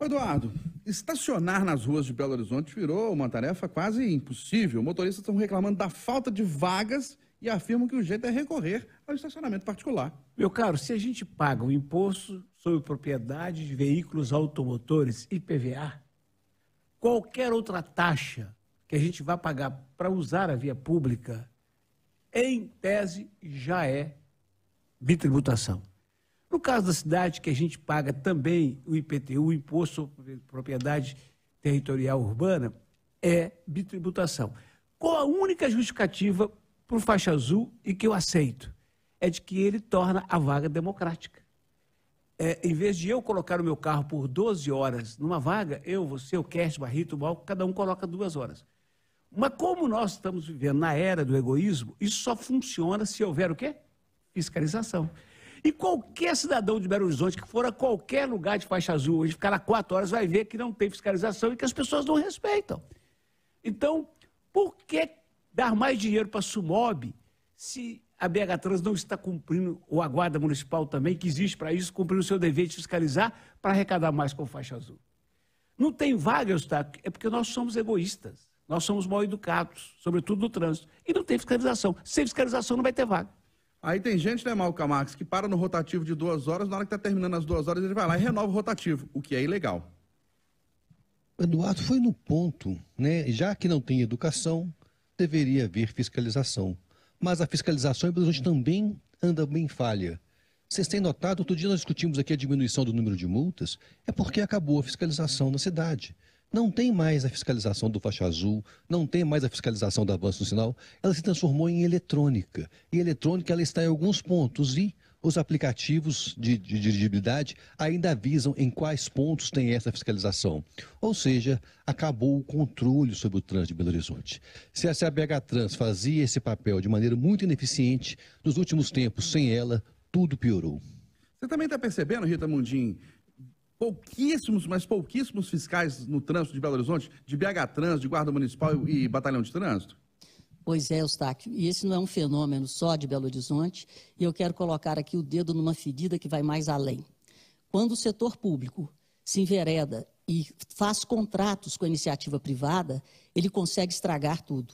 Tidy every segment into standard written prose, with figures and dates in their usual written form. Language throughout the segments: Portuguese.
Eduardo, estacionar nas ruas de Belo Horizonte virou uma tarefa quase impossível. Motoristas estão reclamando da falta de vagas e afirmam que o jeito é recorrer ao estacionamento particular. Meu caro, se a gente paga o imposto sobre propriedade de veículos automotores, IPVA, qualquer outra taxa que a gente vai pagar para usar a via pública, em tese, já é bitributação. No caso da cidade, que a gente paga também o IPTU, o Imposto sobre Propriedade Territorial Urbana, é bitributação. Qual a única justificativa para o faixa azul e que eu aceito? É de que ele torna a vaga democrática. Em vez de eu colocar o meu carro por 12 horas numa vaga, eu, você, o Kerst, Barrito, o Balco, cada um coloca 2 horas. Mas como nós estamos vivendo na era do egoísmo, isso só funciona se houver o quê? Fiscalização. E qualquer cidadão de Belo Horizonte que for a qualquer lugar de faixa azul, onde ficar lá 4 horas, vai ver que não tem fiscalização e que as pessoas não respeitam. Então, por que dar mais dinheiro para a Sumob se a BH Trans não está cumprindo, ou a Guarda Municipal também, que existe para isso, cumprindo o seu dever de fiscalizar para arrecadar mais com faixa azul? Não tem vaga, Eustáquio, é porque nós somos egoístas, nós somos mal educados, sobretudo no trânsito, e não tem fiscalização. Sem fiscalização não vai ter vaga. Aí tem gente, né, Malca Marques, que para no rotativo de 2 horas, na hora que está terminando as 2 horas, ele vai lá e renova o rotativo, o que é ilegal. Eduardo, foi no ponto, né? Já que não tem educação, deveria haver fiscalização. Mas a fiscalização em Belo Horizonte também anda bem falha. Vocês têm notado, outro dia nós discutimos aqui a diminuição do número de multas, é porque acabou a fiscalização na cidade. Não tem mais a fiscalização do faixa azul, não tem mais a fiscalização do avanço no sinal, ela se transformou em eletrônica. E a eletrônica ela está em alguns pontos e os aplicativos de dirigibilidade ainda avisam em quais pontos tem essa fiscalização. Ou seja, acabou o controle sobre o trânsito de Belo Horizonte. Se a BH Trans fazia esse papel de maneira muito ineficiente, nos últimos tempos, sem ela, tudo piorou. Você também está percebendo, Rita Mundim, pouquíssimos, mas pouquíssimos fiscais no trânsito de Belo Horizonte, de BH Trans, de Guarda Municipal e Batalhão de Trânsito? Pois é, Eustáquio, e esse não é um fenômeno só de Belo Horizonte, e eu quero colocar aqui o dedo numa ferida que vai mais além. Quando o setor público se envereda e faz contratos com a iniciativa privada, ele consegue estragar tudo.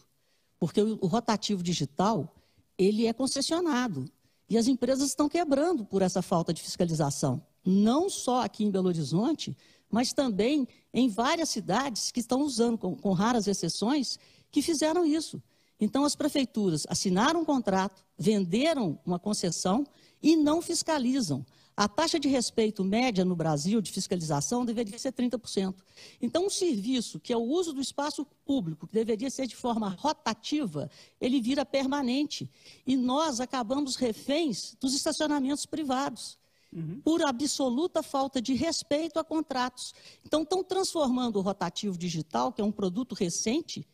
Porque o rotativo digital, ele é concessionado, e as empresas estão quebrando por essa falta de fiscalização. Não só aqui em Belo Horizonte, mas também em várias cidades que estão usando, com raras exceções, que fizeram isso. Então, as prefeituras assinaram um contrato, venderam uma concessão e não fiscalizam. A taxa de respeito média no Brasil de fiscalização deveria ser 30%. Então, um serviço que é o uso do espaço público, que deveria ser de forma rotativa, ele vira permanente. E nós acabamos reféns dos estacionamentos privados. Por absoluta falta de respeito a contratos. Então, estão transformando o rotativo digital, que é um produto recente,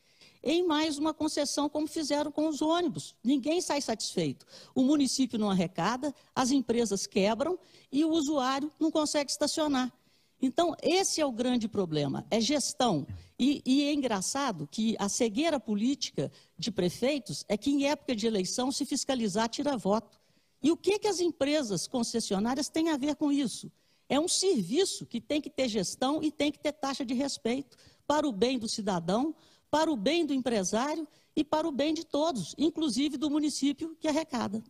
em mais uma concessão, como fizeram com os ônibus. Ninguém sai satisfeito. O município não arrecada, as empresas quebram e o usuário não consegue estacionar. Então, esse é o grande problema, é gestão. E é engraçado que a cegueira política de prefeitos é que, em época de eleição, se fiscalizar tira voto. E o que as empresas concessionárias têm a ver com isso? É um serviço que tem que ter gestão e tem que ter taxa de respeito para o bem do cidadão, para o bem do empresário e para o bem de todos, inclusive do município que arrecada.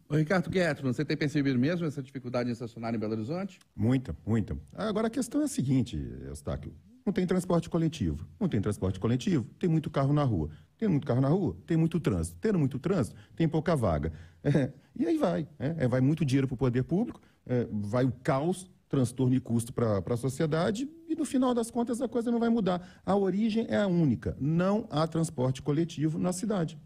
Ô, Ricardo Guettmann, você tem percebido mesmo essa dificuldade em estacionar em Belo Horizonte? Muita, muita. Agora a questão é a seguinte, Eustáquio, não tem transporte coletivo. Não tem transporte coletivo, tem muito carro na rua. Tem muito carro na rua, tem muito trânsito. Tendo muito trânsito, tem pouca vaga. E aí vai. Vai muito dinheiro para o poder público, vai o caos, transtorno e custo para a sociedade e, no final das contas, a coisa não vai mudar. A origem é a única. Não há transporte coletivo na cidade.